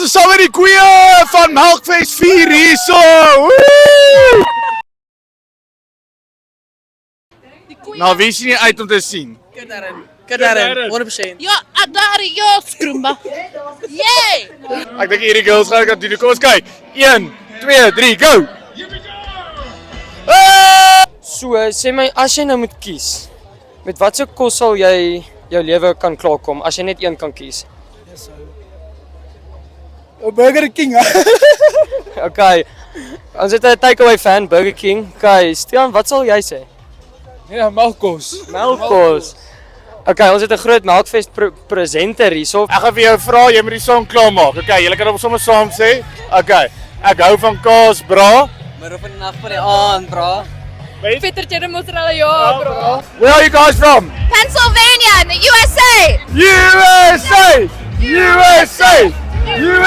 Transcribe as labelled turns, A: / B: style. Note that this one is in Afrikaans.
A: is saam met die koeie van Melkfest 4 hierso. Woe! Nou, wie is nie uit om te sien?
B: Kadarin, 100%.
C: Ja, Adari, ja, Skrumba. Yay!
A: Ek dink hierdie girls gaan kan doen. Kom ons kyk. 1, 2, 3, go!
B: So, sê my, as jy nou moet kies, met watse kos sal jy jou lewe kan klaarkom, as jy net een kan kies?
D: Burger King.
B: Okay, ons het 'n takeaway fan, Burger King. Okay, Stian, wat sal jy sê?
D: Ja, melkkos.
B: Melkkos. Okay, ons het 'n groot Melkfest presenter hierso.
A: Ek gaan vir jou vra, jy moet die song klaar maak. Okay, julle kan hom sommer saam sê. Okay, ek hou van kaas, bra.
B: Maar op 'n nag van die aand, bra.
C: Peter cheddar mozzarella, ja, bro.
A: Where are you guys from?
C: Pennsylvania in the USA.
A: USA! USA! USA!